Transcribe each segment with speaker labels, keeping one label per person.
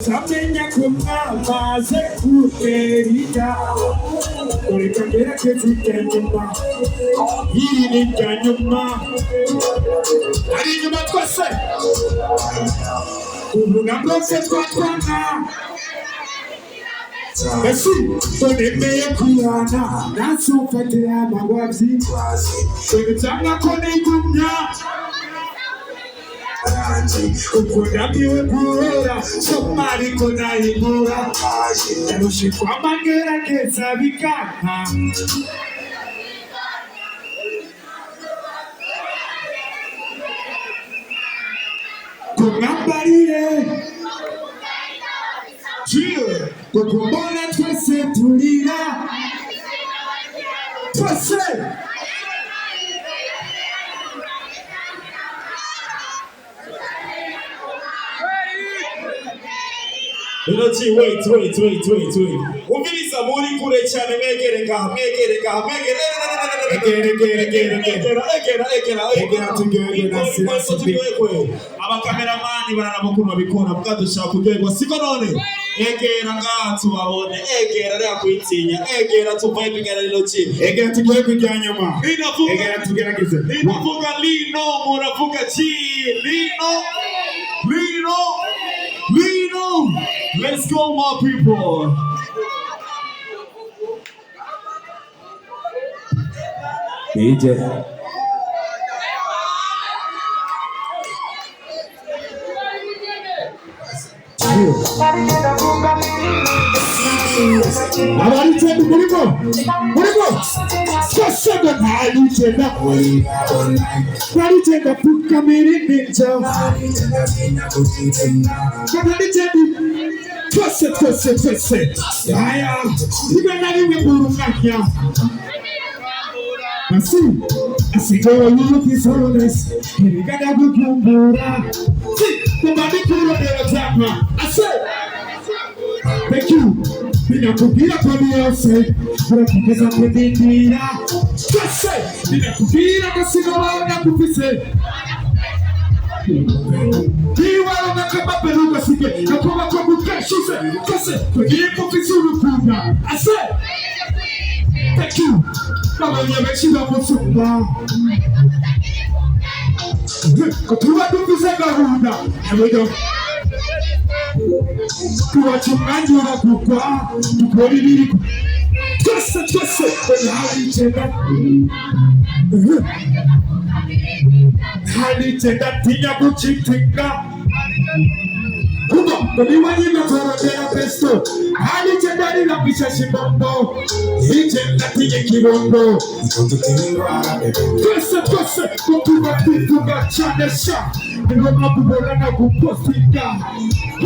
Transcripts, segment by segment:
Speaker 1: Samenya kumamaze kuterija Orikambera kezitenduma Hiri nijanyuma Ari nyuma twese Ubu nabwose twatwana Esi, tonemeye kuyana Nasufate amagwavyi Kwegitanga kone igumya Ukunamiwe kuhora Somari kona imura Yarushikwa mangera keza bikaka Kungambarire Jill Kukumbona twese tulira Twese
Speaker 2: wait. Umviriza muri kure cyane mwegere ngaha. Abakameramani baranabukuru babikora mukadushaka kuryoherwa siko none. Egera ngaha tubabone. Egera reka kwitinya. Egera tuvaye tugera rino ki.
Speaker 1: Egera tugiye kujya nyuma. Egera tugerageze.
Speaker 2: Inavuga lino muravuga ki. Lino. Let's go, my people.
Speaker 1: DJ. Abarichenda muriko. Sasega nalichenda. Barichenda pukamiri ninja. Barichenda twese. Aya, ibena rimwe burunganya. Asigo yulukisoness. Irigada gukumbura. Kumadi kurondera zama. Thank you. Ninakubwira kwa byose. Urakugeza kudindira. Twese. Ninakubwira ko sinabona kufise. Niwala nakaba peruka sike. Nakuba kwa bukashuze. Twese. Tugiye kufise urukundo. Thank you. Kama nyameshinda musumba. Kutuwa dufise gahunda. Ewedo. Kuwachungaji wanakukwa. Tukoli liriku. Twese. Halitenda tinya kuchitinga. Kuba, kuniwanyi matorotera pesto. Halitenda nilambisha shibombo. Hitenda tinye kibondo. Twese, kutuba chanesha. Ngoma kubora na kupostika.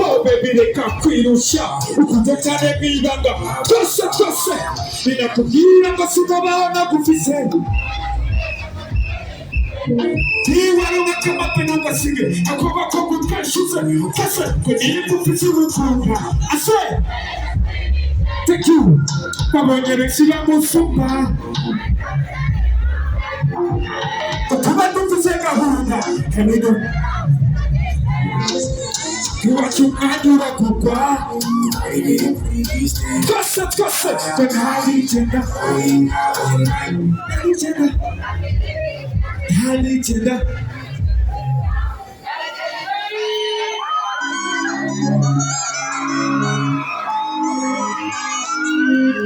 Speaker 1: Oh baby reka kwirusha. Ukutotane mibanga. Twese. Ninakubwira ngo sinabona kufise. Niwala kama penuka sige. Akoba ko kukashuze. Twese, kugiye kufise urukundo. Thank you. Kama nyereshira musumba. Kutuba dufise gahunda. Ewedo. Kuwachungaji wanakukwa. Twese. Halitenda.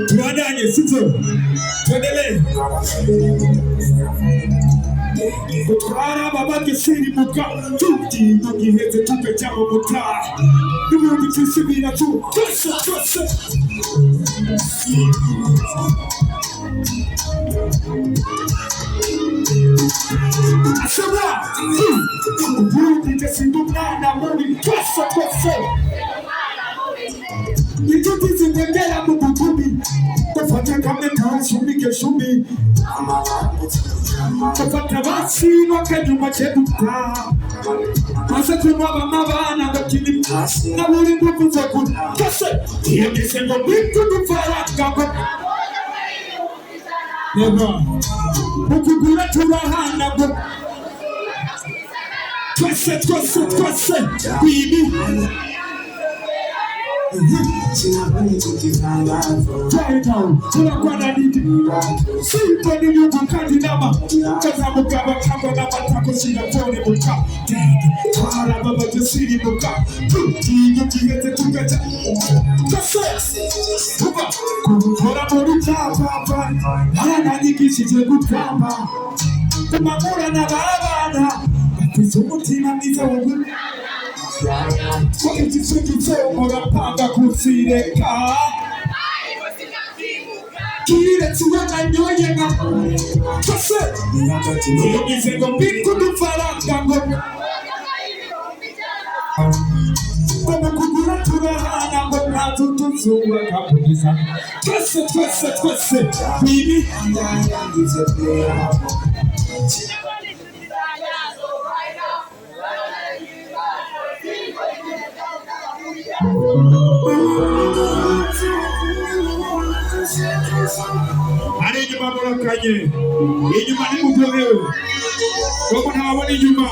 Speaker 1: Tuandanye sito. Tuendelee. Kutwara babake siri muka. Tuti nogiheze tupe chamo muta. Numu tusibira tu. Twese. Asaba. Ubundi tesindumana muri. Twese. Nituti zindengela mubutumi. Tafata kameta shumike shumi. Tafata basi wakanyuma cheduka. Masa kunwa mabana bakini. Na wuli nguvu za kuni. Twese. Iyo kisengo mitu dufara kako. Neba. Ukugura turahana bo. Twese. Bibi. Right now, tunakuwa na nini? Sipo ni Mungu kandi nama. Kaza mukaba kamba na matako shina pone muka. Twara baba tusiri muka. Tugihete tugaca. Kase. Kuba. Kora muri papa. Arananyigishije gutamba. Kumamura n'abana. Batize umutima mwiza wowe. Kwa igice murapanga kutsireka. Kire tubona nyoye na kase nigize ngo mbikudufaranga ngo kugura turahana ngo natutuzura kabuza twese bibi hari inyuma murokanye inyuma ni mutorewe koko ntabona inyuma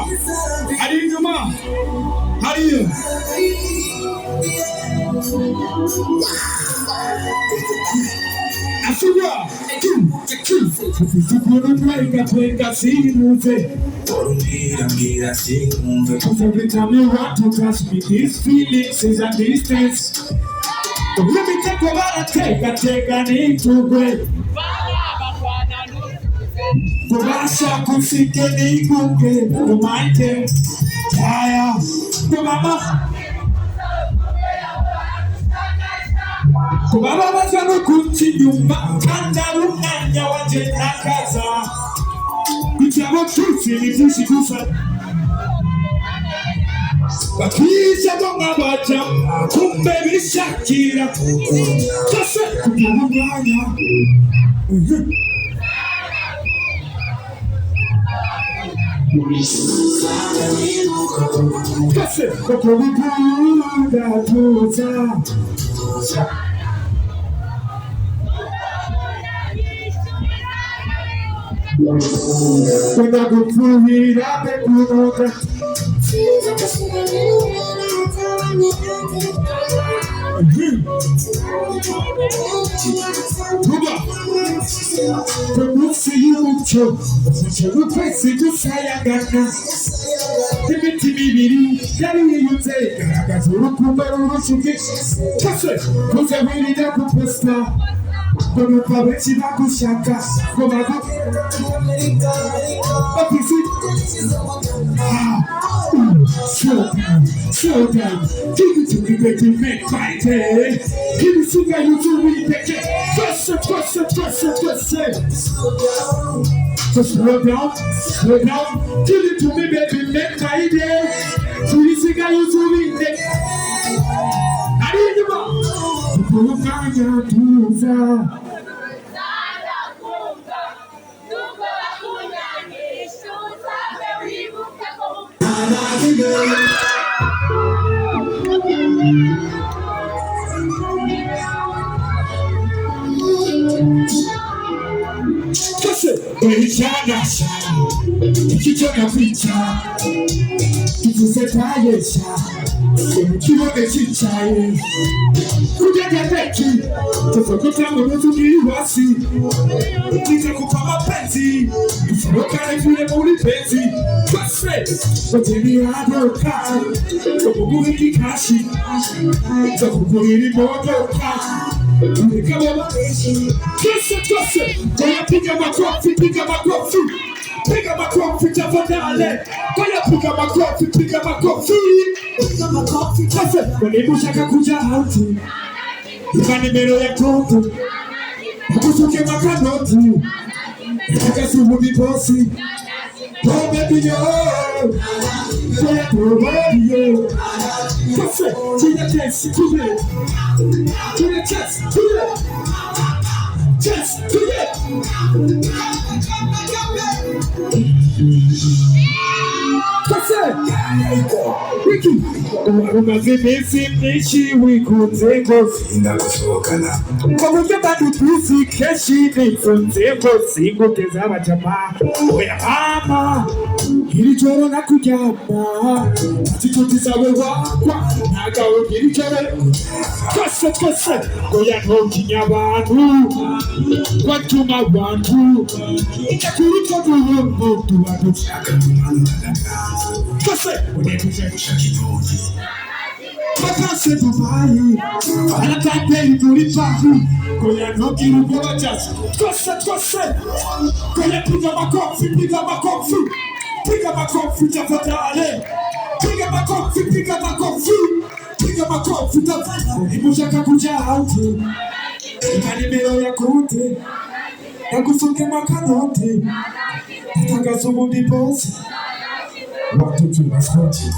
Speaker 1: hari inyuma hariyo asubwa twenga sinuze mbira sinumve every time you want to touch me these feelings is a distance. Let me take over take nitugwe kubasha kusike nikuke kumaite yaya kumama kubaba bazano kuchinyuma kandaru mwanya wanje nakaza kuchabo tusi nitishi kusa bakisha bonga bacha kumbe bishakira kase kumwanya kase kukubuda tuza kuna kufuhira bekunoka Kumunsi y'umuco ukwezi gusayagana imiti mibiri yari yiyutse igaragaza urukundo rurushuki kose kuze wirinde guposta kunuka benshi bagushaka ngo bapisi slow down give it to me baby make my day give it to me you do me baby just slow down give it to me baby make my day give it to me you do me baby Arima Kukanya tuza Elichanasha, ikichona picha, kifusetajesha, kibode chichaye, kujagateki, tofauta mwozu kiwasi, nitakupa mapenzi, kufurokane vile mulipenzi, kwase, wajeni adoka, kukuguhi kikashi, kukuguhi modoka, Kese, piga makofi tafadhali. Piga makofi. Kese, walibushaka kuja hauti. Ipa nimero ya konto. Kusuke makanoti. Kasumu biposi. Oh baby yo. Kese, tina tesi kule. Just do it. Wiki, umazimisi mnishi wikunzengo sinakushokana Mwamuja badu tusi keshi nifunzengo singo tezaba jamaa Oya mama, hili joro na kujama Atituti sawe wakwa na Agawugirikere twese oya ntukinya abantu batuma abantu itakuriko duhungu tubadushaka twese bakase Dubai anatande muri Paris oya ntukinya ubwabajasi twese oya piga makofi tafadhali piga makofi tafadhali imushaka kuja hauti nimero ya kote na kusoke makanote natangaza ubundi bosi watu tunasoti